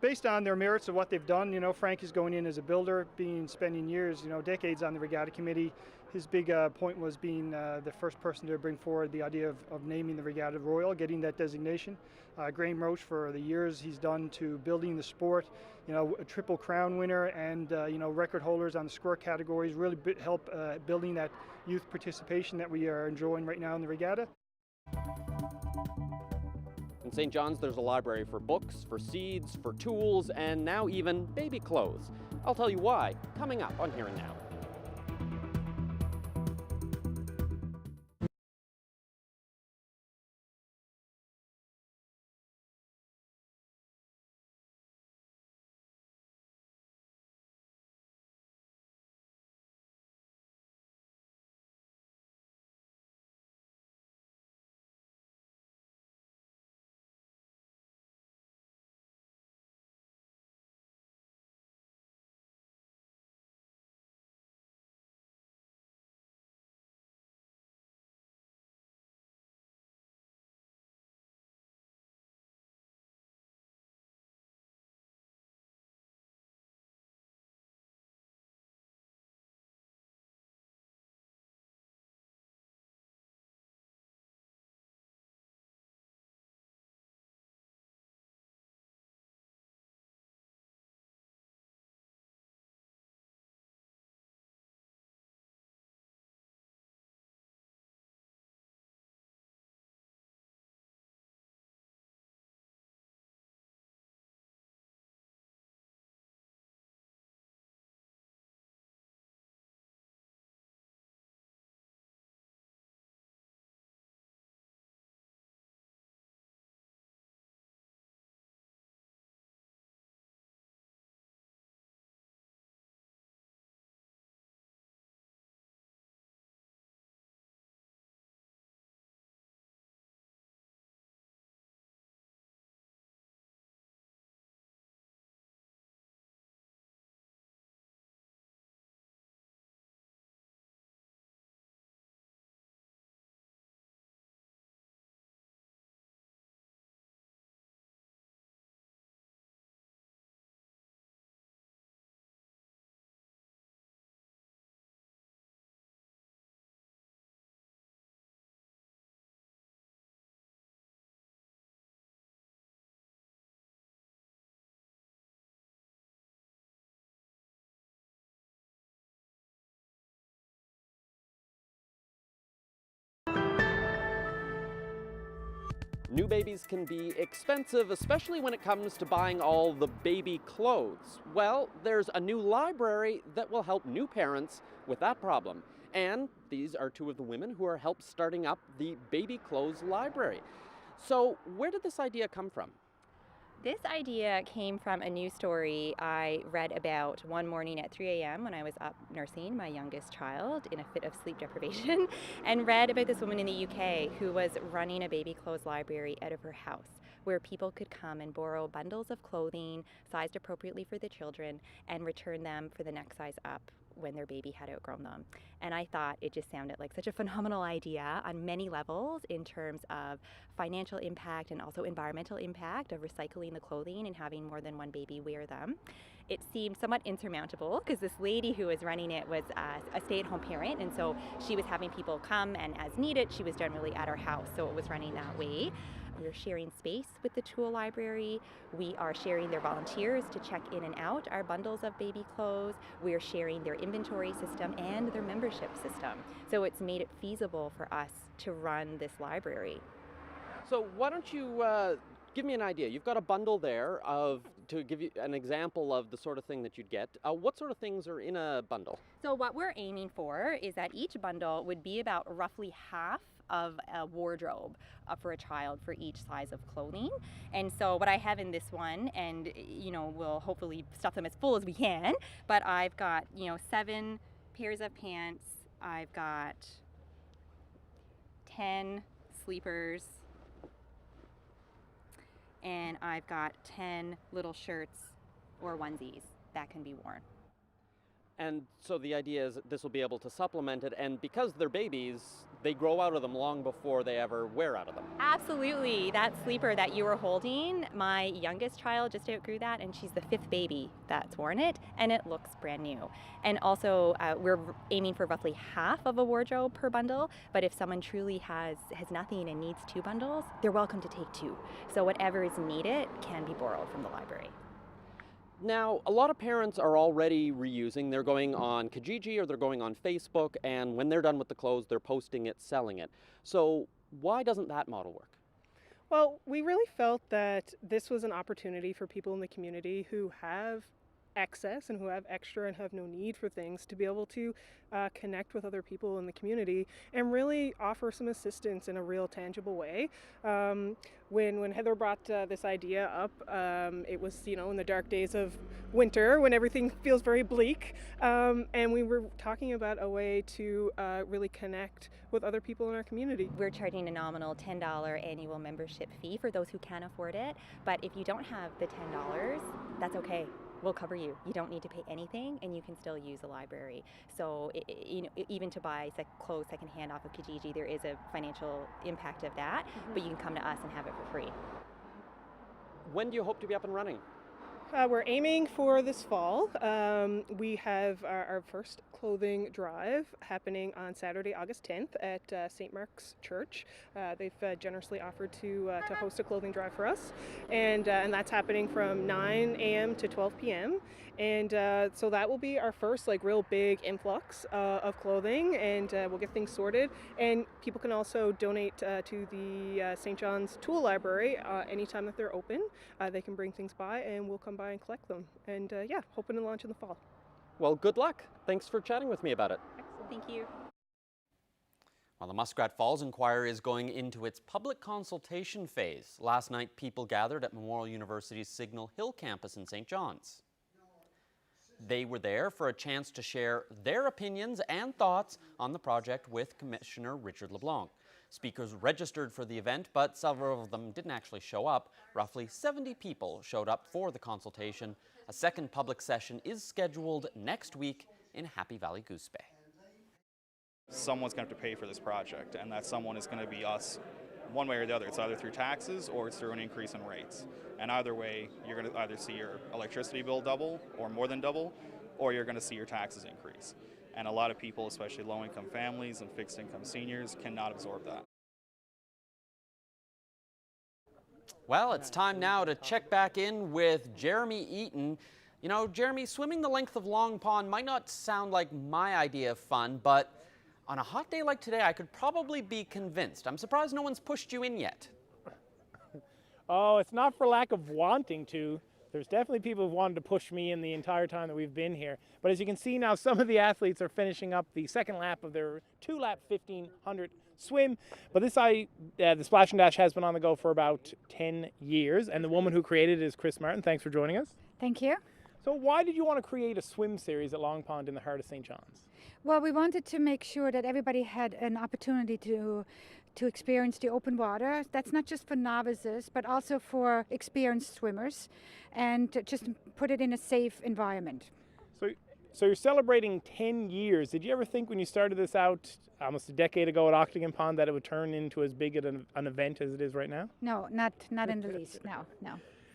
S7: Based on their merits of what they've done, Frank is going in as a builder, spending years, decades on the regatta committee. His big point was being the first person to bring forward the idea of naming the Regatta Royal, getting that designation. Graham Roche, for the years he's done to building the sport, a Triple Crown winner and, record holders on the score categories, really help building that youth participation that we are enjoying right now in the regatta.
S2: In St. John's, there's a library for books, for seeds, for tools, and now even baby clothes. I'll tell you why, coming up on Here and Now. New babies can be expensive, especially when it comes to buying all the baby clothes. Well, there's a new library that will help new parents with that problem. And these are 2 of the women who are helped starting up the Baby Clothes Library. So where did this idea come from?
S12: This idea came from a news story I read about one morning at 3 a.m. when I was up nursing my youngest child in a fit of sleep deprivation, and read about this woman in the UK who was running a baby clothes library out of her house, where people could come and borrow bundles of clothing sized appropriately for the children and return them for the next size up when their baby had outgrown them. And I thought it just sounded like such a phenomenal idea on many levels in terms of financial impact and also environmental impact of recycling the clothing and having more than one baby wear them. It seemed somewhat insurmountable because this lady who was running it was a stay-at-home parent, and so she was having people come, and as needed she was generally at her house, so it was running that way. We're sharing space with the tool library. We are sharing their volunteers to check in and out our bundles of baby clothes. We're sharing their inventory system and their membership system. So it's made it feasible for us to run this library.
S2: So why don't you give me an idea? You've got a bundle there to give you an example of the sort of thing that you'd get. What sort of things are in a bundle?
S12: So what we're aiming for is that each bundle would be about roughly half of a wardrobe for a child for each size of clothing. And so what I have in this one, and we'll hopefully stuff them as full as we can, but I've got 7 pairs of pants, I've got 10 sleepers, and I've got 10 little shirts or onesies that can be worn.
S2: And so the idea is that this will be able to supplement it, and because they're babies, they grow out of them long before they ever wear out of them.
S12: Absolutely. That sleeper that you were holding, my youngest child just outgrew that, and she's the 5th baby that's worn it, and it looks brand new. And also, we're aiming for roughly half of a wardrobe per bundle, but if someone truly has nothing and needs 2 bundles, they're welcome to take 2. So whatever is needed can be borrowed from the library.
S2: Now, a lot of parents are already reusing. They're going on Kijiji or they're going on Facebook, and when they're done with the clothes, they're posting it, selling it. So why doesn't that model work?
S11: Well, we really felt that this was an opportunity for people in the community who have excess and who have extra and have no need for things to be able to connect with other people in the community and really offer some assistance in a real tangible way. When Heather brought this idea up, it was in the dark days of winter when everything feels very bleak, and we were talking about a way to really connect with other people in our community.
S12: We're charging a nominal $10 annual membership fee for those who can afford it, but if you don't have the $10, that's okay. We'll cover you. You don't need to pay anything, and you can still use the library. So, even to buy clothes secondhand off of Kijiji, there is a financial impact of that, but you can come to us and have it for free.
S2: When do you hope to be up and running?
S11: We're aiming for this fall. We have our first clothing drive happening on Saturday, August 10th at St. Mark's Church. They've generously offered to host a clothing drive for us, and that's happening from 9 a.m. to 12 p.m. And so that will be our first real big influx of clothing, and we'll get things sorted. And people can also donate to the St. John's Tool Library anytime that they're open. They can bring things by, and we'll come by and collect them. And hoping to launch in the fall.
S2: Well, good luck. Thanks for chatting with me about it.
S12: Excellent. Thank you.
S2: Well, the Muskrat Falls Inquiry is going into its public consultation phase. Last night, people gathered at Memorial University's Signal Hill campus in St. John's. They were there for a chance to share their opinions and thoughts on the project with Commissioner Richard LeBlanc. Speakers registered for the event, but several of them didn't actually show up. Roughly 70 people showed up for the consultation. A second public session is scheduled next week in Happy Valley Goose Bay.
S14: Someone's going to have to pay for this project, and that someone is going to be us one way or the other. It's either through taxes or it's through an increase in rates. And either way, you're going to either see your electricity bill double or more than double, or you're going to see your taxes increase. And a lot of people, especially low-income families and fixed-income seniors, cannot absorb that.
S2: Well, it's time now to check back in with Jeremy Eaton. You know, Jeremy, swimming the length of Long Pond might not sound like my idea of fun, but on a hot day like today, I could probably be convinced. I'm surprised no one's pushed you in yet.
S11: Oh, it's not for lack of wanting to. There's definitely people who've wanted to push me in the entire time that we've been here. But as you can see now, some of the athletes are finishing up the second lap of their 2-lap 1500 swim. But the Splash and Dash has been on the go for about 10 years. And the woman who created it is Chris Martin. Thanks for joining us.
S15: Thank you.
S11: So why did you want to create a swim series at Long Pond in the heart of St. John's?
S15: Well, we wanted to make sure that everybody had an opportunity to experience the open water. That's not just for novices, but also for experienced swimmers, and just put it in a safe environment.
S11: So you're celebrating 10 years. Did you ever think when you started this out almost a decade ago at Octagon Pond that it would turn into as big an event as it is right now?
S15: No, not in the least, no.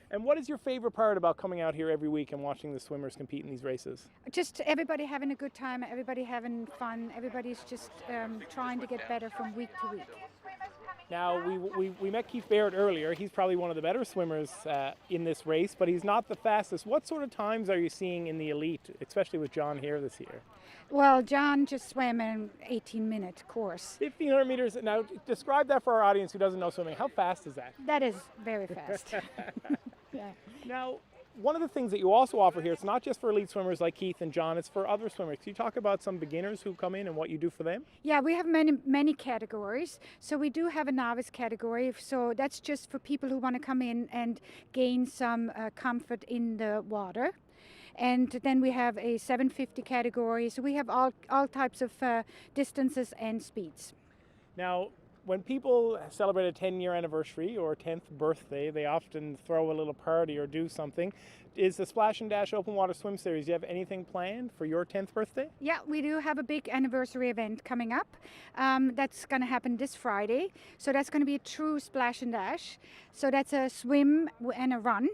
S11: And what is your favorite part about coming out here every week and watching the swimmers compete in these races?
S15: Just everybody having a good time, everybody having fun, everybody's just trying to get better from week to week.
S11: Now, we met Keith Barrett earlier. He's probably one of the better swimmers in this race, but he's not the fastest. What sort of times are you seeing in the elite, especially with John here this year?
S15: Well, John just swam an 18-minute course.
S11: 1,500 meters. Now, describe that for our audience who doesn't know swimming. How fast is that?
S15: That is very fast.
S11: Yeah. Now, one of the things that you also offer here, it's not just for elite swimmers like Keith and John, it's for other swimmers. Can you talk about some beginners who come in and what you do for them?
S15: Yeah, we have many categories. So we do have a novice category. So that's just for people who want to come in and gain some comfort in the water. And then we have a 750 category. So we have all types of distances and speeds.
S11: Now, when people celebrate a 10-year anniversary or 10th birthday, they often throw a little party or do something. Is the Splash and Dash Open Water Swim Series, do you have anything planned for your 10th birthday?
S15: Yeah, we do have a big anniversary event coming up. That's going to happen this Friday. So that's going to be a true Splash and Dash. So that's a swim and a run.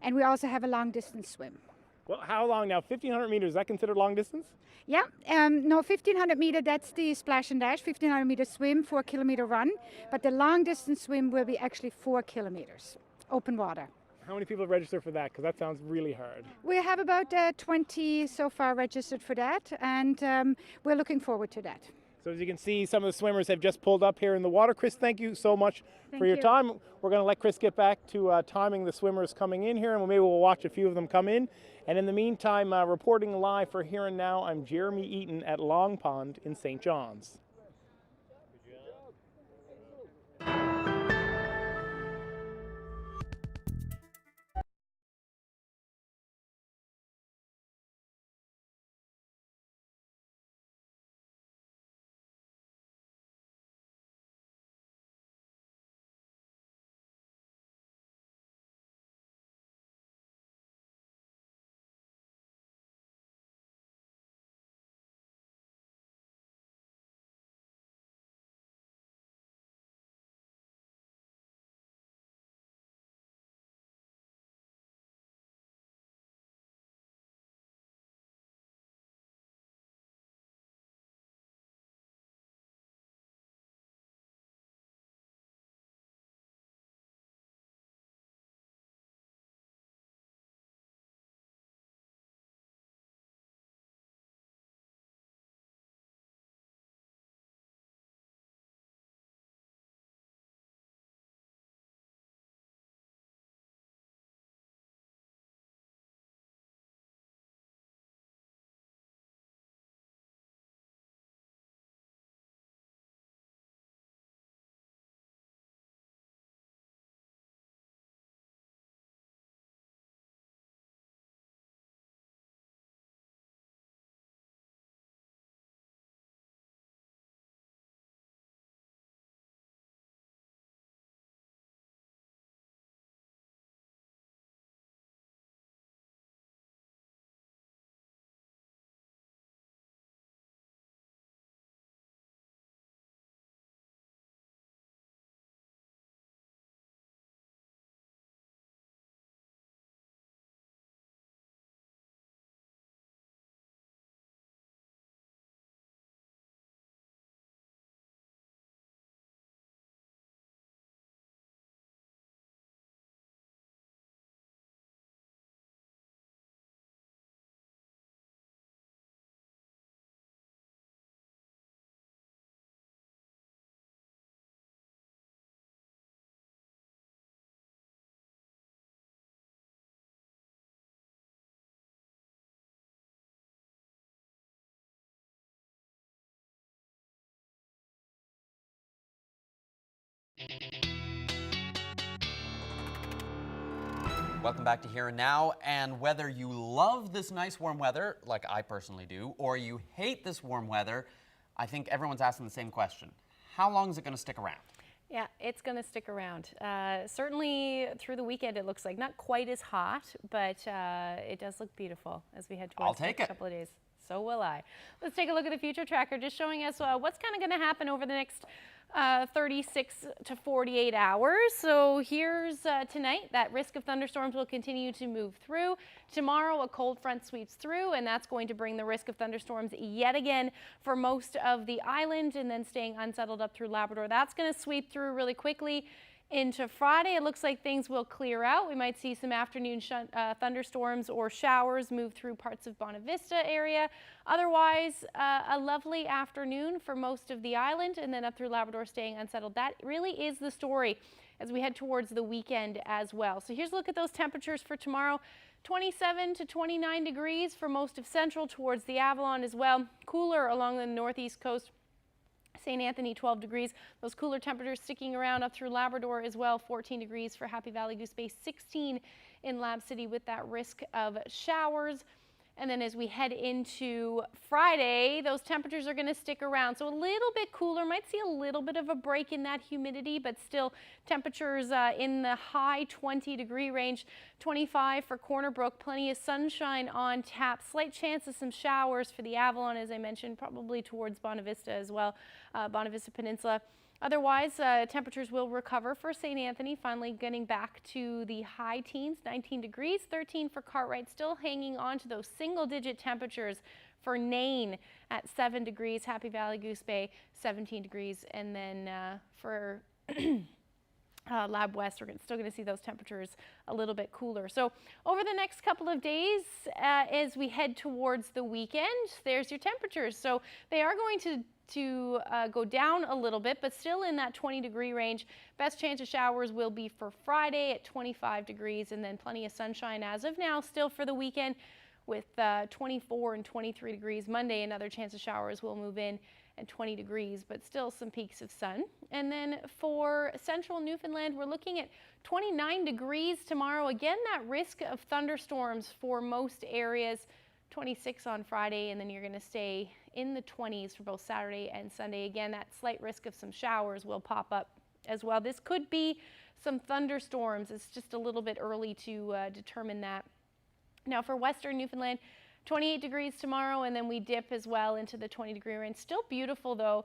S15: And we also have a long distance swim.
S11: Well, how long now? 1,500 meters, is that considered long distance?
S15: Yeah, no, 1,500 meter, that's the Splash and Dash, 1,500 meter swim, 4 kilometer run. But the long distance swim will be actually 4 kilometers, open water.
S11: How many people have registered for that? Because that sounds really hard.
S15: We have about 20 so far registered for that, and we're looking forward to that.
S11: So as you can see, some of the swimmers have just pulled up here in the water. Chris, thank you so much for your time. We're going to let Chris get back to timing the swimmers coming in here, and maybe we'll watch a few of them come in. And in the meantime, reporting live for Here and Now, I'm Jeremy Eaton at Long Pond in St. John's.
S2: Welcome back to Here and Now, and whether you love this nice warm weather, like I personally do, or you hate this warm weather, I think everyone's asking the same question. How long is it going to stick around?
S10: Yeah, it's going to stick around. Certainly through the weekend it looks like not quite as hot, but it does look beautiful as we head towards the next couple of days. So will I. Let's take a look at the future tracker, just showing us what's kind of going to happen over the next 36 to 48 hours. So here's tonight, that risk of thunderstorms will continue to move through. Tomorrow, a cold front sweeps through, and that's going to bring the risk of thunderstorms yet again for most of the island, and then staying unsettled up through Labrador. That's going to sweep through really quickly. Into Friday, it looks like things will clear out. We might see some afternoon thunderstorms or showers move through parts of Bonavista area. Otherwise, a lovely afternoon for most of the island, and then up through Labrador staying unsettled. That really is the story as we head towards the weekend as well. So here's a look at those temperatures for tomorrow. 27 to 29 degrees for most of central, towards the Avalon as well. Cooler along the northeast coast. St. Anthony, 12 degrees. Those cooler temperatures sticking around up through Labrador as well. 14 degrees for Happy Valley Goose Bay, 16 in Lab City with that risk of showers. And then as we head into Friday, those temperatures are going to stick around. So a little bit cooler, might see a little bit of a break in that humidity, but still temperatures in the high 20-degree range. 25 for Corner Brook, plenty of sunshine on tap. Slight chance of some showers for the Avalon, as I mentioned, probably towards Bonavista as well, Bonavista Peninsula. Otherwise, temperatures will recover for St. Anthony, finally getting back to the high teens, 19 degrees, 13 for Cartwright, still hanging on to those single-digit temperatures for Nain at 7 degrees, Happy Valley Goose Bay, 17 degrees, and then for Lab West, we're still going to see those temperatures a little bit cooler. So over the next couple of days, as we head towards the weekend, there's your temperatures. So they are going to go down a little bit, but still in that 20-degree range. Best chance of showers will be for Friday at 25 degrees, and then plenty of sunshine as of now still for the weekend with 24 and 23 degrees. Monday, another chance of showers will move in at 20 degrees, but still some peaks of sun. And then for central Newfoundland, we're looking at 29 degrees tomorrow. Again, that risk of thunderstorms for most areas. 26 on Friday, and then you're going to stay in the 20s for both Saturday and Sunday. Again, that slight risk of some showers will pop up as well. This could be some thunderstorms. It's just a little bit early to determine that. Now for western Newfoundland, 28 degrees tomorrow, and then we dip as well into the 20-degree range. Still beautiful though.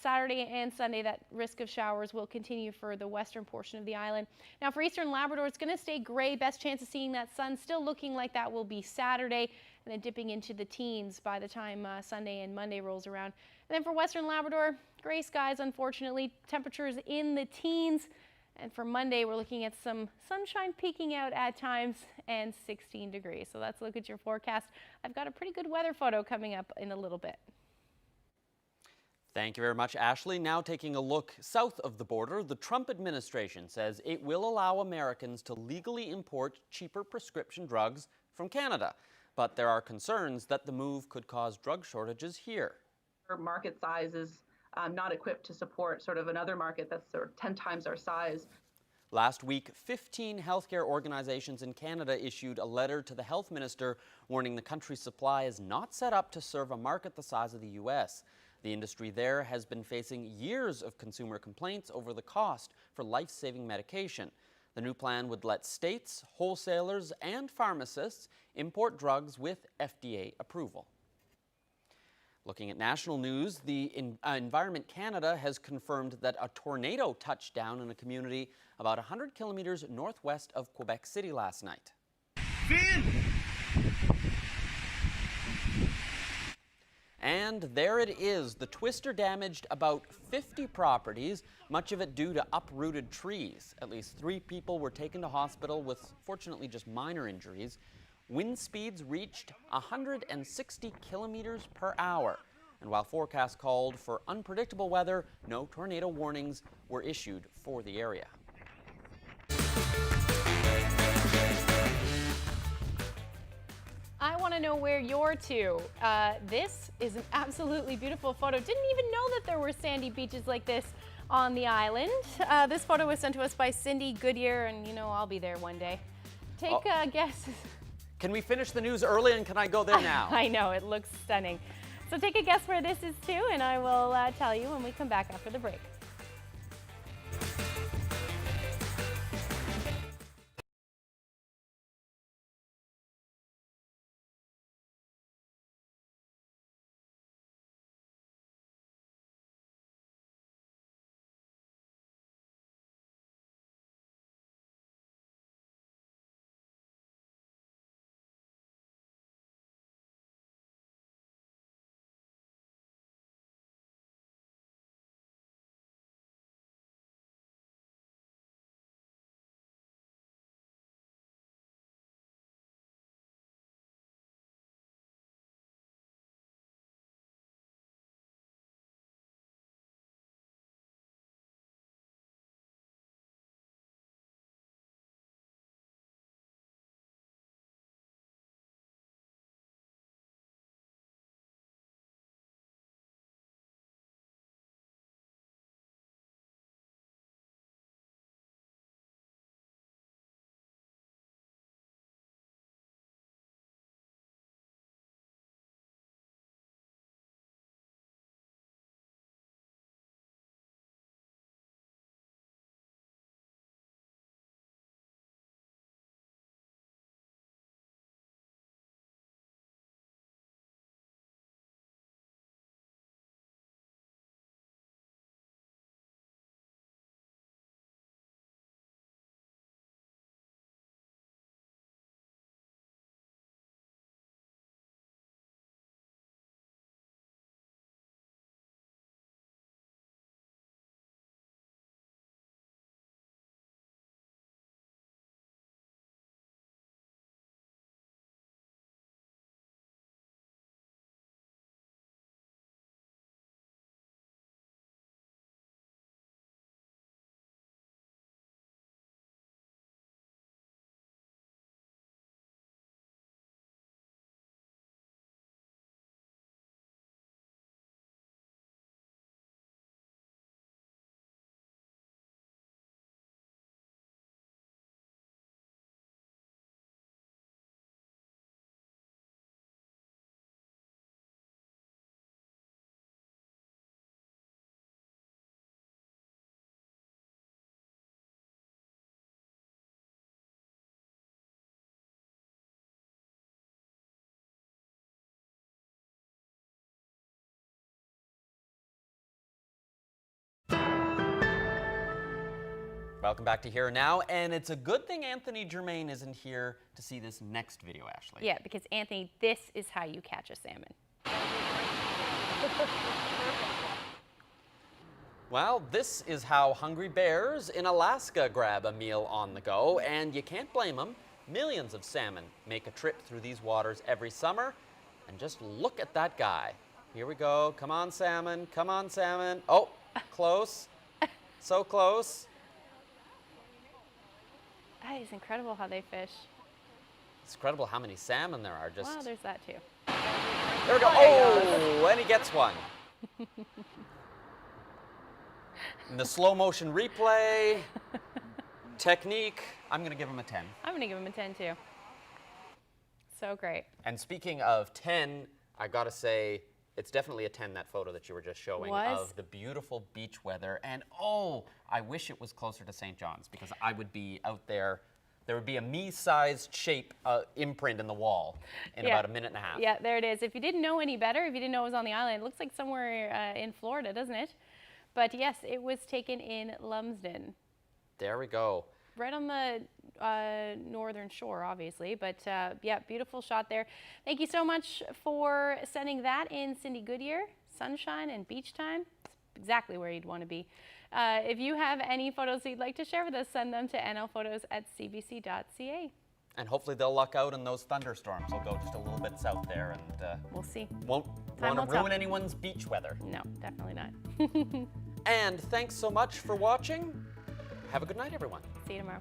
S10: Saturday and Sunday, that risk of showers will continue for the western portion of the island. Now for eastern Labrador, it's going to stay gray. Best chance of seeing that sun still looking like that will be Saturday, and then dipping into the teens by the time Sunday and Monday rolls around. And then for western Labrador, gray skies, unfortunately, temperatures in the teens. And for Monday, we're looking at some sunshine peeking out at times and 16 degrees. So let's look at your forecast. I've got a pretty good weather photo coming up in a little bit.
S2: Thank you very much, Ashley. Now taking a look south of the border, the Trump administration says it will allow Americans to legally import cheaper prescription drugs from Canada. But there are concerns that the move could cause drug shortages here.
S9: Our market size is not equipped to support sort of another market that's sort of 10 times our size.
S2: Last week, 15 healthcare organizations in Canada issued a letter to the health minister warning the country's supply is not set up to serve a market the size of the U.S. The industry there has been facing years of consumer complaints over the cost for life-saving medication. The new plan would let states, wholesalers, and pharmacists import drugs with FDA approval. Looking at national news, the Environment Canada has confirmed that a tornado touched down in a community about 100 kilometers northwest of Quebec City last night. And there it is. The twister damaged about 50 properties, much of it due to uprooted trees. At least 3 people were taken to hospital with, fortunately, just minor injuries. Wind speeds reached 160 kilometers per hour. And while forecasts called for unpredictable weather, no tornado warnings were issued for the area.
S10: I want to know where you're to. This is an absolutely beautiful photo. Didn't even know that there were sandy beaches like this on the island. This photo was sent to us by Cindy Goodyear, and you know I'll be there one day. Take a guess.
S2: Can we finish the news early, and can I go there now?
S10: I know, it looks stunning. So take a guess where this is too, and I will tell you when we come back after the break.
S2: Welcome back to Here Now, and it's a good thing Anthony Germain isn't here to see this next video, Ashley.
S10: Yeah, because Anthony, this is how you catch a salmon.
S2: Well, this is how hungry bears in Alaska grab a meal on the go, and you can't blame them. Millions of salmon make a trip through these waters every summer, and just look at that guy. Here we go. Come on, salmon. Come on, salmon. Oh, close. So close.
S10: That is incredible how they fish.
S2: It's incredible how many salmon there are. Just
S10: Well, there's that too.
S2: there we go. Oh, and he gets one. In the slow motion replay, technique, I'm going to give him a 10.
S10: I'm going to give him a 10 too. So great.
S2: And speaking of 10, I got to say, it's definitely a 10, that photo that you were just showing of the beautiful beach weather. And oh, I wish it was closer to St. John's, because I would be out there. There would be a me-sized shape imprint in the wall in about a minute and a half.
S10: Yeah, there it is. If you didn't know any better, if you didn't know it was on the island, it looks like somewhere in Florida, doesn't it? But yes, it was taken in Lumsden.
S2: There we go.
S10: Right on the northern shore, obviously, but yeah, beautiful shot there. Thank you so much for sending that in, Cindy Goodyear. Sunshine and beach time, it's exactly where you'd want to be. If you have any photos you'd like to share with us, send them to nlphotos@cbc.ca.
S2: And hopefully they'll luck out and those thunderstorms will go just a little bit south there, and
S10: we'll see.
S2: Won't want to ruin anyone's beach weather.
S10: No, definitely not.
S2: And thanks so much for watching. Have a good night, everyone.
S10: See you tomorrow.